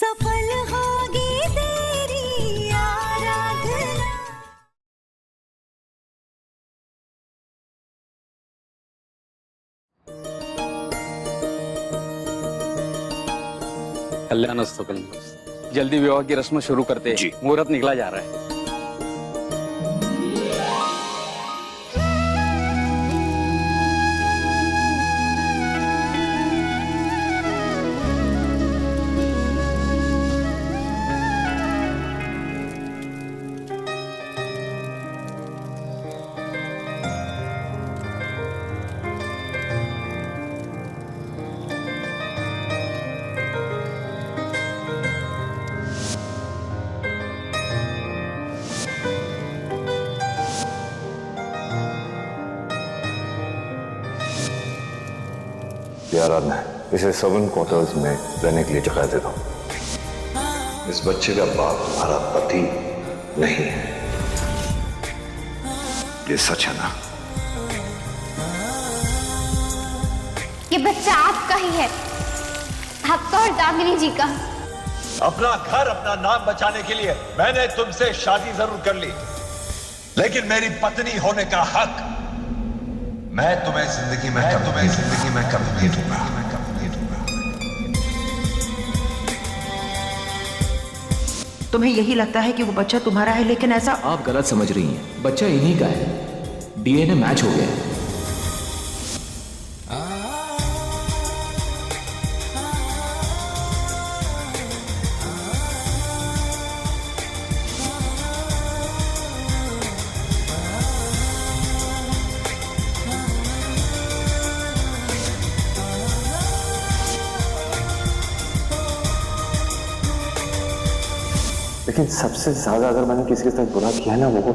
सफल होगी तेरी आराधना। कल्याणस्तु कल्याणस्तु। जल्दी विवाह की रस्म शुरू करते हैं। मुहूर्त निकला जा रहा है। प्यारा है, इसे 7 क्वार्टर्स में रहने के लिए जगह देता हूं। इस बच्चे का बाप तुम्हारा पति नहीं है, ये सच है ना? ये बच्चा आपका ही है, आपका और दामिनी जी का। अपना घर, अपना नाम बचाने के लिए मैंने तुमसे शादी जरूर कर ली, लेकिन मेरी पत्नी होने का हक मैं तुम्हें जिंदगी में कभी नहीं दूंगा। तुम्हें यही लगता है कि वो बच्चा तुम्हारा है, लेकिन ऐसा आप गलत समझ रही हैं। बच्चा इन्हीं का है, डीएनए मैच हो गया है। लेकिन सबसे ज्यादा अगर मैंने किसी के साथ बुरा किया ना, वो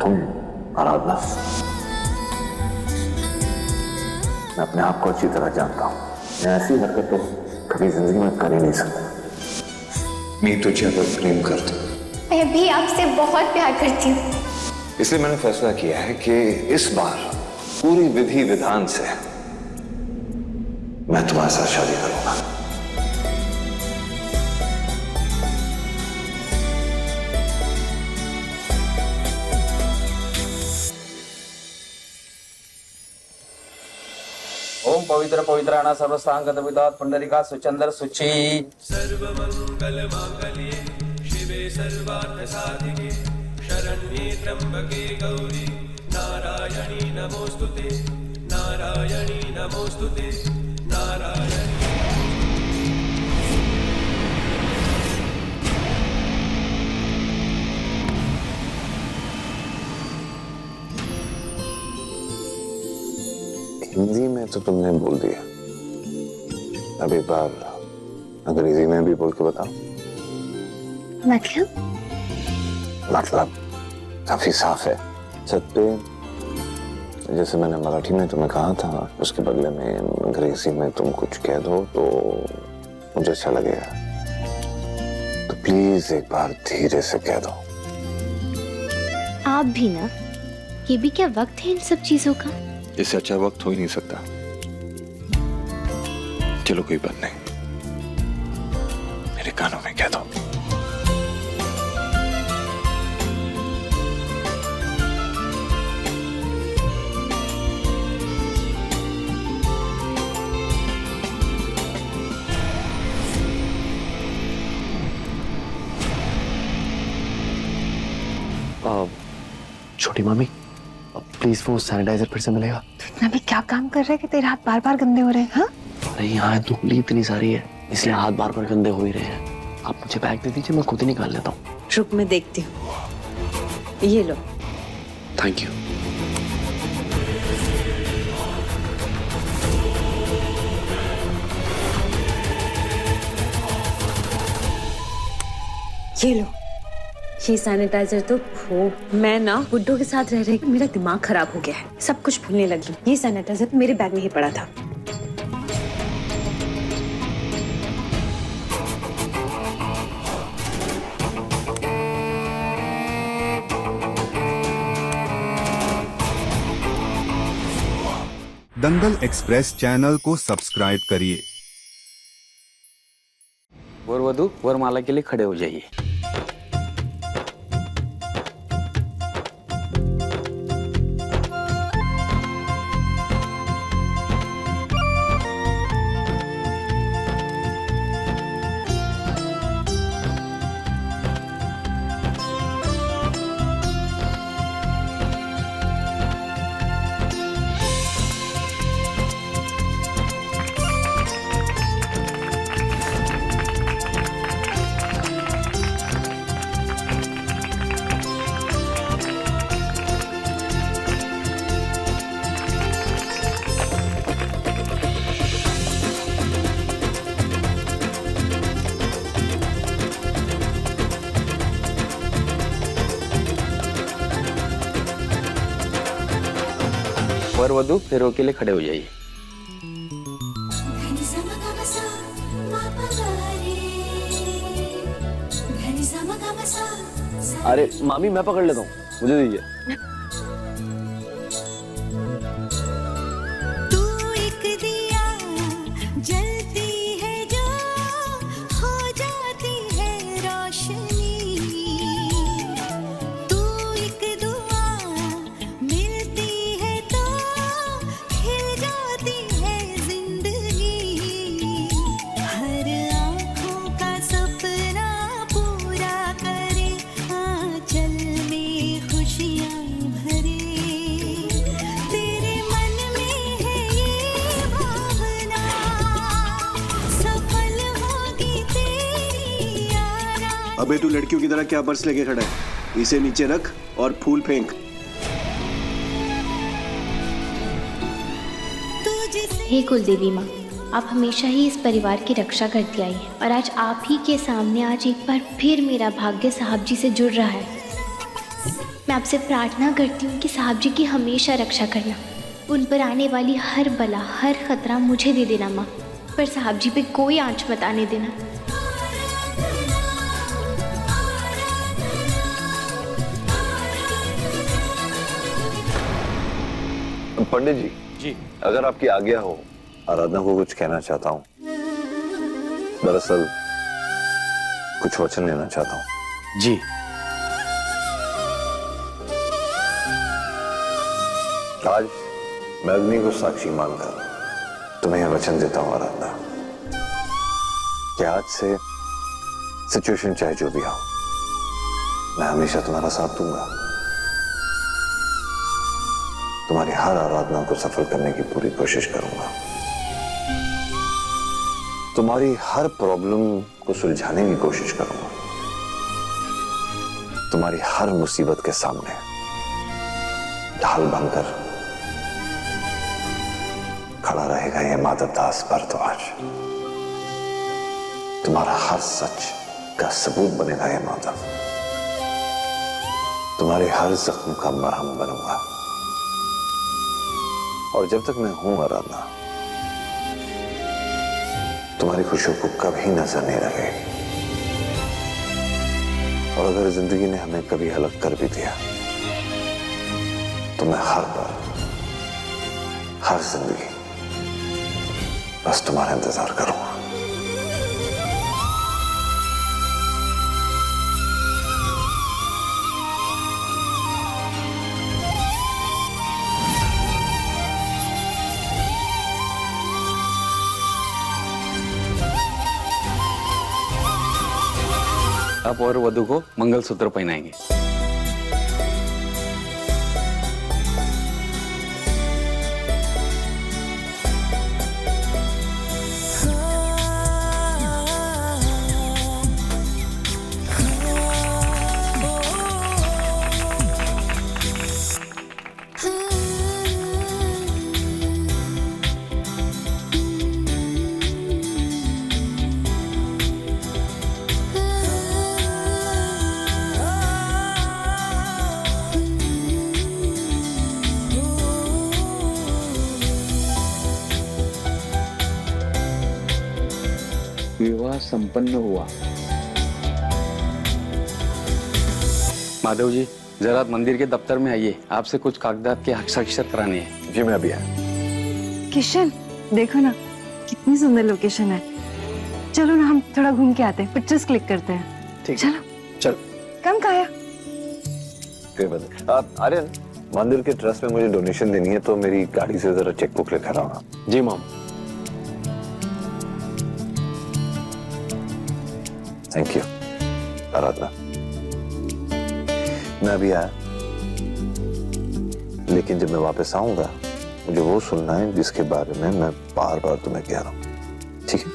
तुम आराधना। मैं अपने आप को अच्छी तरह जानता हूं, मैं ऐसी हरकत तो कभी जिंदगी में कर ही नहीं सकता। मैं तुझे अगर प्रेम करती, मैं भी आपसे बहुत प्यार करती हूँ। इसलिए मैंने फैसला किया है कि इस बार पूरी विधि विधान से मैं तुम्हारे साथ शादी करूंगा। ओम पवित्र पवित्राणा सर्वस्तांगतविदात पुंडरीका सुचंदर सुचि। सर्वमंगल मांगल्ये शिवे सर्वार्थ साधिके शरण्ये त्र्यंबके गौरी नारायणी नमोस्तुते नारायणी नमोस्तुते नारायणी। हिंदी में तो तुमने बोल दिया, अब एक बार अंग्रेजी में भी बोल के बताओ। मतलब काफी साफ है। सत्य, जैसे मैंने मराठी में तुम्हें कहा था, उसके बदले में अंग्रेजी में तुम कुछ कह दो तो मुझे अच्छा लगेगा। तो प्लीज एक बार धीरे से कह दो। आप भी ना, ये भी क्या वक्त है इन सब चीजों का। इससे अच्छा वक्त हो ही नहीं सकता। चलो कोई बात नहीं, मेरे कानों में कह दो। छोटी मामी, प्लीज वो सैनिटाइजर फिर से मिलेगा। इतना भी क्या काम कर रहे हैं कि तेरे हाथ बार बार गंदे हो रहे हैं? हाँ? नहीं, यहाँ धूली इतनी सारी है, इसलिए हाथ बार बार गंदे हो ही रहे हैं। आप मुझे बैग दे दीजिए, मैं खुद ही निकाल लेता हूँ। रुक, मैं देखती हूँ। ये लो। Thank you. ये लो, ये सैनिटाइजर तो हो। मैं ना गुड्डो के साथ रह रहे मेरा दिमाग खराब हो गया है, सब कुछ भूलने लगी। ये सैनिटाइजर मेरे बैग में ही पड़ा था। दंगल एक्सप्रेस चैनल को सब्सक्राइब करिए। पूर्व वधू वरमाला के लिए खड़े हो जाइए। वर वधू फेरों के लिए खड़े हो जाइए। अरे मामी मैं पकड़ लेता हूँ, मुझे दीजिए। तू एक दिया जलती है जो हो जाती है रोशनी, तू एक दुआ मिलती है तो खिल जाती है जिंदगी, हर आँखों का सपना पूरा करे आंचल में खुशियाँ भरे, तेरे मन में है ये भावना, सफल होगी तेरी आराधना। अबे तू लड़कियों की तरह क्या पर्स लेके खड़ा है? इसे नीचे रख और फूल फेंक। हे कुलदेवी माँ, आप हमेशा ही इस परिवार की रक्षा करती आई हैं और आज आप ही के सामने आज एक बार फिर मेरा भाग्य साहब जी से जुड़ रहा है। मैं आपसे प्रार्थना करती हूँ कि साहब जी की हमेशा रक्षा करना, उन पर आने वाली हर बला हर खतरा मुझे दे देना माँ, पर साहब जी पे कोई आंच मत आने देना। पंडित जी, अगर आपकी आज्ञा हो, आराधना को कुछ कहना चाहता हूँ। दरअसल कुछ वचन लेना चाहता हूँ। जी। आज मैं अग्नि को साक्षी मानकर तुम्हें यह वचन देता हूँ आराधना, कि आज से सिचुएशन चाहे जो भी हो, मैं हमेशा तुम्हारा साथ दूंगा। तुम्हारी हर आराधना को सफल करने की पूरी कोशिश करूंगा। तुम्हारी हर प्रॉब्लम को सुलझाने की कोशिश करूंगा। तुम्हारी हर मुसीबत के सामने ढाल बनकर खड़ा रहेगा ये माधव दास भरद्वाज। तुम्हारा हर सच का सबूत बनेगा ये माधव। तुम्हारे हर जख्म का मरहम बनूंगा। और जब तक मैं हूं आराधना, तुम्हारी खुशियों को कभी नजर नहीं लगे। और अगर जिंदगी ने हमें कभी अलग कर भी दिया, तो मैं हर बार हर जिंदगी बस तुम्हारा इंतजार करूंगा। आप और वधू को मंगलसूत्र पहनाएंगे। विवाह संपन्न हुआ। माधव जी, जरा मंदिर के दफ्तर में आइए, आपसे कुछ कागजात के हस्ताक्षर कराने हैं। जी मैं अभी आया। किशन देखो ना, कितनी सुंदर लोकेशन है। चलो ना हम थोड़ा घूम के आते हैं, पिक्चर्स क्लिक करते हैं। ठीक चलो चल। कम खाया। फिर बता आर्यन, मंदिर के ट्रस्ट में मुझे डोनेशन देनी है, तो मेरी गाड़ी से जरा चेक बुक लेकर आना। जी मॉम। थैंक यू आराधना। मैं अभी आया, लेकिन जब मैं वापस आऊंगा मुझे वो सुनना है जिसके बारे में मैं बार बार तुम्हें कह रहा हूं, ठीक है?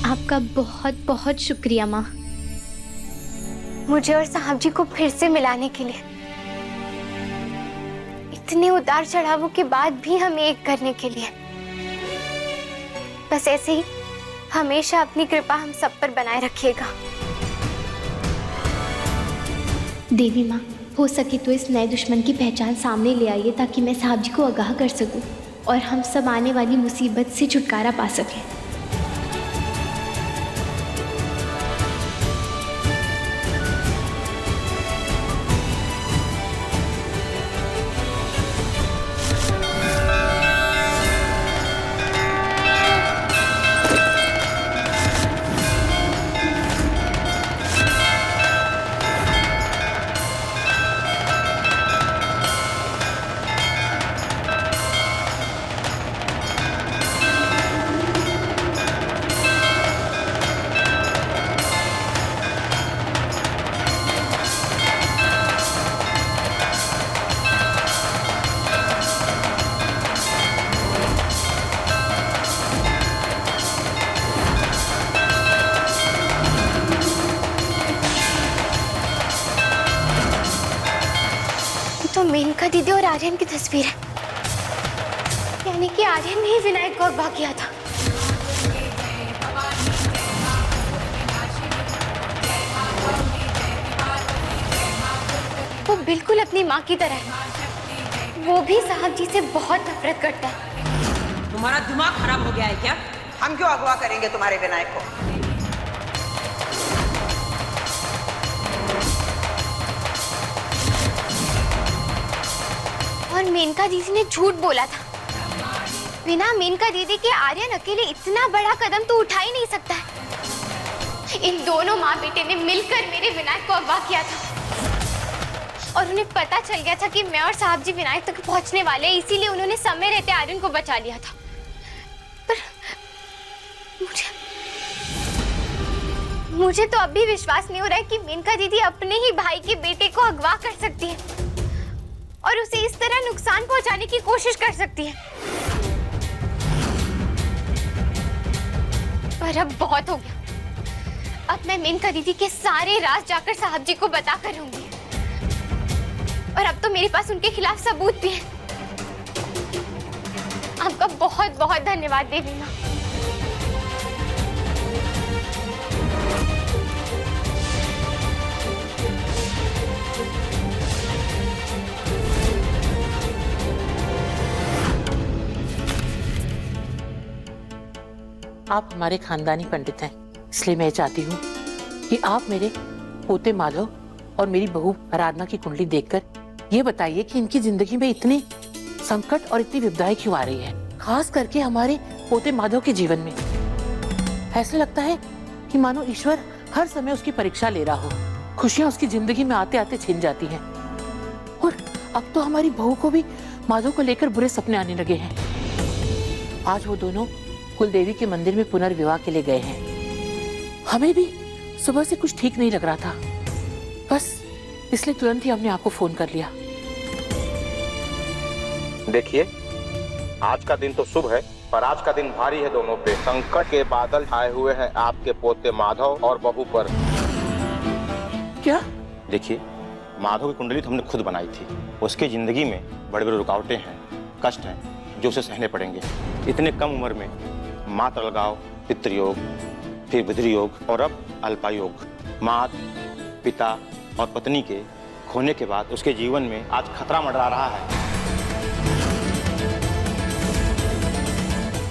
आपका बहुत बहुत शुक्रिया माँ, मुझे और साहब जी को फिर से मिलाने के लिए, इतने उतार चढ़ावों के बाद भी हमें एक करने के लिए। बस ऐसे ही हमेशा अपनी कृपा हम सब पर बनाए रखिएगा। देवी माँ, हो सके तो इस नए दुश्मन की पहचान सामने ले आइए, ताकि मैं साहब जी को आगाह कर सकूं और हम सब आने वाली मुसीबत से छुटकारा पा सकें। तो मेनका दीदी और आर्यन की तस्वीर है, यानी कि आर्यन ने ही विनायक को अगवा किया था। वो बिल्कुल अपनी माँ की तरह है, वो भी साहब जी से बहुत नफरत करता है। तुम्हारा दिमाग खराब हो गया है क्या? हम क्यों अगवा करेंगे तुम्हारे विनायक को? और मेनका दीदी ने झूठ बोला था। बिना मेनका दीदी के आर्यन अकेले इतना बड़ा कदम तो उठा ही नहीं सकता है। इन दोनों माँ बेटे ने मिलकर मेरे विनायक को अगवा किया था और उन्हें पता चल गया था कि मैं और साहब जी विनायक तक पहुंचने वाले हैं, इसीलिए उन्होंने समय रहते आर्यन को बचा लिया था। पर मुझे तो अब भी विश्वास नहीं हो रहा है कि मेनका दीदी अपने ही भाई के बेटे को अगवा कर सकती है और उसे इस तरह नुकसान पहुंचाने की कोशिश कर सकती है। पर अब बहुत हो गया। अब मैं मेनका दीदी के सारे राज जाकर साहब जी को बता कर रहूंगी। और अब तो मेरे पास उनके खिलाफ सबूत भी है। आपका बहुत बहुत धन्यवाद देवी माँ। आप हमारे खानदानी पंडित हैं, इसलिए मैं चाहती हूँ कि आप मेरे पोते माधव और मेरी बहू आराधना की कुंडली देखकर ये बताइए कि इनकी जिंदगी में इतनी संकट और इतनी विपदाएं क्यों आ रही है, खास करके हमारे पोते माधव के जीवन में। ऐसा लगता है कि मानो ईश्वर हर समय उसकी परीक्षा ले रहा हो, खुशियां उसकी जिंदगी में आते आते छिन जाती हैं। और अब तो हमारी बहू को भी माधव को लेकर बुरे सपने आने लगे हैं। आज वो दोनों कुलदेवी के मंदिर में पुनर्विवाह के लिए गए हैं। हमें भी सुबह से कुछ ठीक नहीं लग रहा था, बस इसलिए तुरंत ही हमने आपको फोन कर लिया। देखिए, आज का दिन तो शुभ है, पर आज का दिन भारी है दोनों पे। संकट के बादल छाए हुए हैं आपके पोते माधव और बहू पर। क्या? देखिए, माधव की कुंडली तो हमने खुद बनाई थी। उसकी जिंदगी में बड़े बड़े रुकावटें हैं, कष्ट हैं, जो उसे सहने पड़ेंगे। इतने कम उम्र में मातृ लगाव, पितृयोग, फिर विधि योग और अब अल्पायोग। माता, पिता और पत्नी के खोने के बाद उसके जीवन में आज खतरा मंडरा रहा है।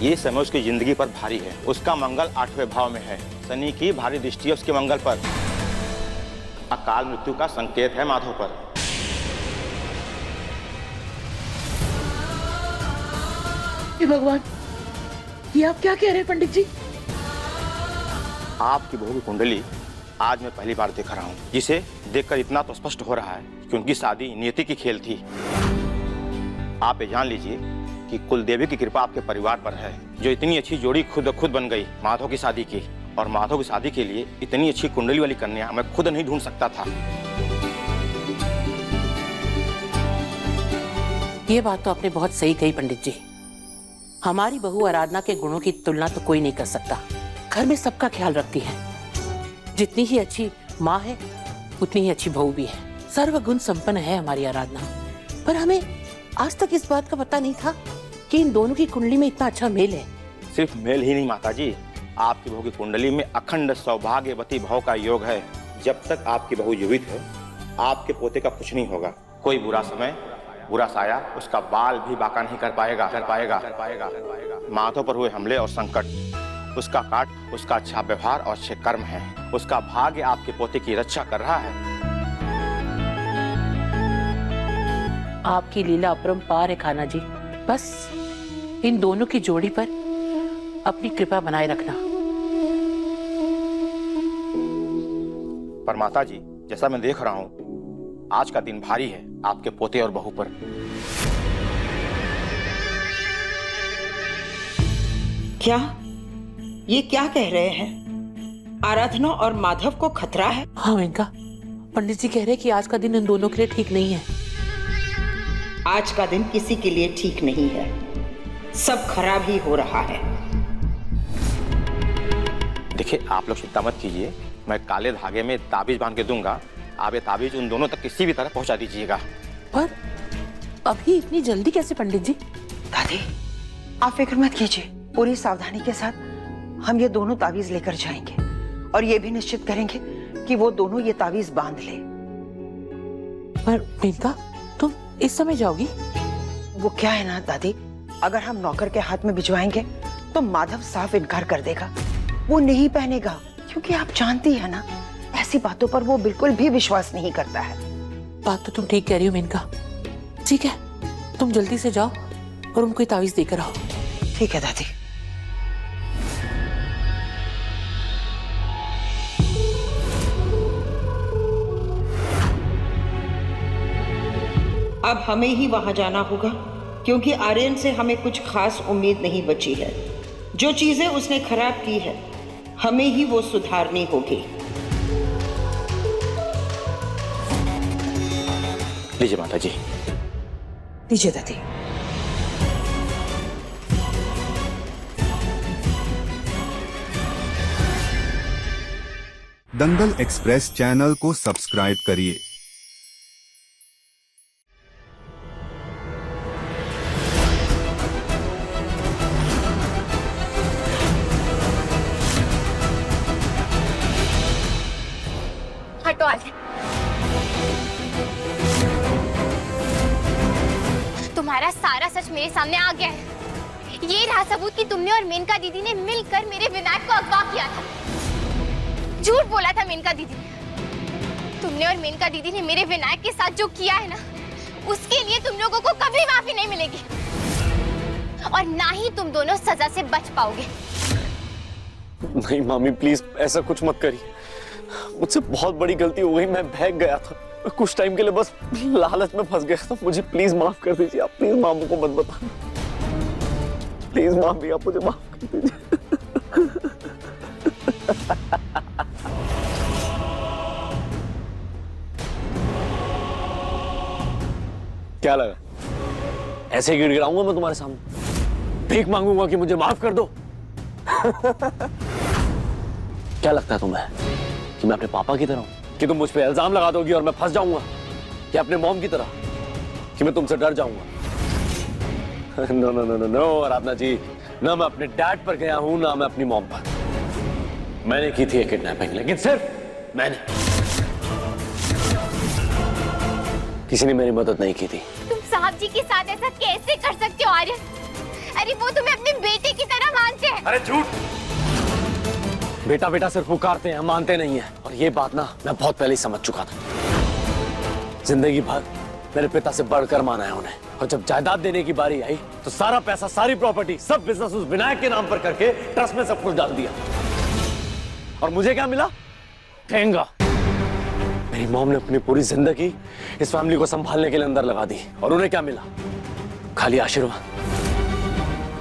ये समय उसकी जिंदगी पर भारी है। उसका मंगल 8वें भाव में है। शनि की भारी दृष्टि है उसके मंगल पर। अकाल मृत्यु का संकेत है माधव पर। हे भगवान, ये आप क्या कह रहे हैं पंडित जी? आपकी बहू की कुंडली आज मैं पहली बार देख रहा हूँ, जिसे देखकर इतना तो स्पष्ट हो रहा है कि उनकी शादी नियति की खेल थी। आप ये जान लीजिए कि कुलदेवी की कृपा आपके परिवार पर है, जो इतनी अच्छी जोड़ी खुद बन गई माधव की शादी की। और माधव की शादी के लिए इतनी अच्छी कुंडली वाली कन्या मैं खुद नहीं ढूंढ सकता था। ये बात तो आपने बहुत सही कही पंडित जी। हमारी बहू आराधना के गुणों की तुलना तो कोई नहीं कर सकता। घर में सबका ख्याल रखती है। जितनी ही अच्छी माँ है उतनी ही अच्छी बहू भी है। सर्वगुण संपन्न है हमारी आराधना। पर हमें आज तक इस बात का पता नहीं था कि इन दोनों की कुंडली में इतना अच्छा मेल है। सिर्फ मेल ही नहीं माता जी, आपकी बहू की कुंडली में अखंड सौभाग्यवती भाव का योग है। जब तक आपकी बहू जीवित है आपके पोते का कुछ नहीं होगा। कोई बुरा समय, बुरा साया उसका बाल भी बाका नहीं कर पाएगा। माधव पर हुए हमले और संकट, उसका काट, उसका अच्छा व्यवहार और अच्छे कर्म है। उसका भाग्य आपके पोते की रक्षा कर रहा है। आपकी लीला अपरंपार है खाना जी। बस इन दोनों की जोड़ी पर अपनी कृपा बनाए रखना। पर माता जी, जैसा मैं देख रहा हूँ आज का दिन भारी है आपके पोते और बहू पर। क्या ये क्या कह रहे हैं? आराधना और माधव को खतरा है? हाँ इनका पंडित जी कह रहे हैं कि आज का दिन इन दोनों के लिए ठीक नहीं है। आज का दिन किसी के लिए ठीक नहीं है। सब खराब ही हो रहा है। देखिए, आप लोग चिंता मत कीजिए, मैं काले धागे में ताबीज बांध के दूंगा। आप ये ताबीज उन दोनों तक किसी भी तरह पहुंचा दीजिएगा। पर अभी इतनी जल्दी कैसे पंडित जी? दादी, आप फिक्र मत कीजिए। पूरी सावधानी के साथ हम ये दोनों ताबीज लेकर जाएंगे और ये भी निश्चित करेंगे कि वो दोनों ये ताबीज बांध ले। पर मेनका, तुम इस समय जाओगी? वो क्या है ना दादी, अगर हम नौकर के हाथ में भिजवाएंगे तो माधव साफ इनकार कर देगा। वो नहीं पहनेगा, क्योंकि आप जानती है ना, ऐसी बातों पर वो बिल्कुल भी विश्वास नहीं करता है। बात तो तुम ठीक कह रही हो मेनका। ठीक है, तुम जल्दी से जाओ और उनको ताबीज देकर आओ। ठीक है दादी। अब हमें ही वहां जाना होगा, क्योंकि आर्यन से हमें कुछ खास उम्मीद नहीं बची है। जो चीजें उसने खराब की है हमें ही वो सुधारनी होगी। लीजिए माता जी। लीजिए दादी। दंगल एक्सप्रेस चैनल को सब्सक्राइब करिए। हटो आज। तुम्हारा सारा सच मेरे सामने आ गया है। ये रहा सबूत कि तुमने और मेनका दीदी ने मिलकर मेरे विनायक को अगवा किया था। झूठ बोला था मेनका दीदी ने। तुमने और मेनका दीदी ने मेरे विनायक के साथ जो किया है ना, उसके लिए तुम लोगों को कभी माफी नहीं मिलेगी और ना ही तुम दोनों सजा से बच पाओगे। नहीं मामी, प्लीज ऐसा कुछ मत करिए। मुझसे बहुत बड़ी गलती हो गई। मैं बहक गया था कुछ टाइम के लिए, बस लालच में फंस गया था। मुझे प्लीज माफ कर दीजिए। आप प्लीज मामू को मत बताना। प्लीज मामी, आप मुझे माफ कर दीजिए। क्या लगा? ऐसे गिड़गिड़ाऊंगा मैं तुम्हारे सामने? भीख मांगूंगा कि मुझे माफ कर दो? क्या लगता है तुम्हें कि मैं अपने पापा की तरह हूं, कि तुम मुझ पे इल्जाम लगा दोगी और मैं फंस जाऊंगा? या अपने मॉम की तरह कि मैं तुमसे डर जाऊंगा? No no no no no Aradhana ji, ना मैं अपने डैड पर गया हूं ना मैं अपनी मॉम पर। मैंने की थी किडनैपिंग, लेकिन सिर्फ मैंने। किसी ने मेरी मदद नहीं की थी। तुम साहब जी के साथ ऐसा कैसे कर सकते हो आर्यन? अरे वो तुम्हें अपने बेटे की तरह मानते हैं। अरे झूठ! बेटा बेटा सिर्फ पुकारते हैं, मानते नहीं है। और ये बात ना मैं बहुत पहले ही समझ चुका था। जिंदगी भर मेरे पिता से बढ़कर माना है उन्हें, और जब जायदाद देने की बारी आई तो सारा पैसा, सारी प्रॉपर्टी, सब बिजनेस उस विनायक के नाम पर करके ट्रस्ट में सब कुछ डाल दिया। और मुझे क्या मिला? ठेंगा। मेरी मॉम ने अपनी पूरी जिंदगी इस फैमिली को संभालने के लिए अंदर लगा दी, और उन्हें क्या मिला? खाली आशीर्वाद।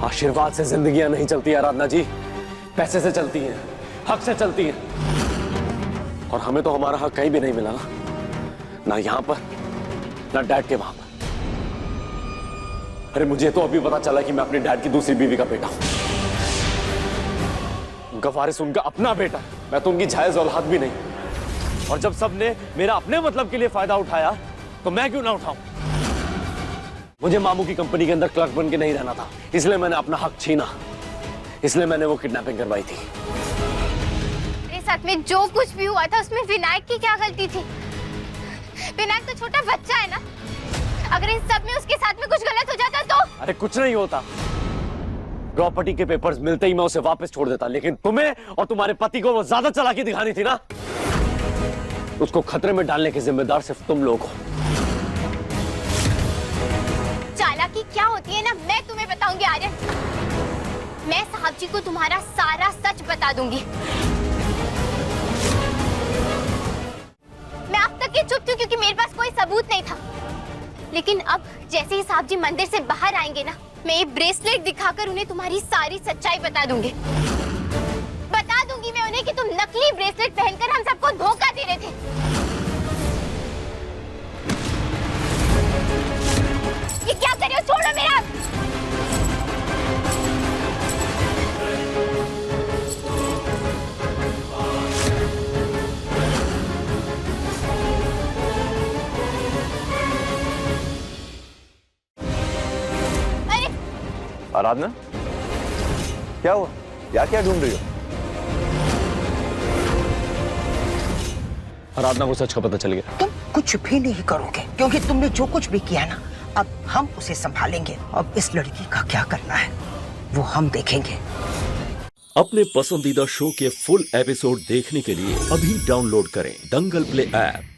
आशीर्वाद से जिंदगियां नहीं चलती आराधना जी, पैसे से चलती हैं, हक से चलती हैं। और हमें तो हमारा हक कहीं भी नहीं मिला ना यहां पर, ना डैड के वहां पर। अरे मुझे तो अभी पता चला कि मैं अपने डैड की दूसरी बीवी का बेटा हूं। उनका वारिस उनका अपना बेटा, मैं तो उनकी जायज औलाद भी नहीं। और जब सबने मेरा अपने मतलब के लिए फायदा उठाया तो मैं क्यों ना उठाऊं? मुझे मामू की कंपनी के अंदर क्लर्क बन के नहीं रहना था, इसलिए मैंने अपना हक छीना, इसलिए मैंने वो किडनैपिंग करवाई थी। मेरे साथ में जो कुछ भी हुआ था उसमें विनायक की क्या गलती थी? विनायक तो छोटा बच्चा है ना, अगर इस सब में उसके साथ में कुछ गलत हो जाता तो? अरे कुछ नहीं होता, प्रॉपर्टी के पेपर्स मिलते ही मैं उसे वापस छोड़ देता। लेकिन तुम्हें और तुम्हारे पति को वो ज्यादा चालाकी दिखानी थी ना, उसको खतरे में डालने के जिम्मेदार सिर्फ तुम लोग हो। चालाकी क्या होती है ना मैं तुम्हें बताऊंगी आर्यन। मैं साहब जी को तुम्हारा सारा सच बता दूंगी। मैं अब तक ये चुप थी क्योंकि मेरे पास कोई सबूत नहीं था, लेकिन अब जैसे ही साहब जी मंदिर से बाहर आएंगे ना, मैं ये ब्रेसलेट दिखाकर उन्हें तुम्हारी सारी सच्चाई बता दूंगी। बता दूंगी मैं उन्हें कि तुम नकली ब्रेसलेट पहनकर हम सबको धोखा दे रहे थे। ये क्या कर रहे हो? छोड़ो मेरा। आराधना, क्या हुआ? क्या ढूंढ रही हो? आराधना को सच का पता चल गया। तुम कुछ भी नहीं करोगे क्योंकि तुमने जो कुछ भी किया ना, अब हम उसे संभालेंगे। अब इस लड़की का क्या करना है वो हम देखेंगे। अपने पसंदीदा शो के फुल एपिसोड देखने के लिए अभी डाउनलोड करें दंगल प्ले ऐप।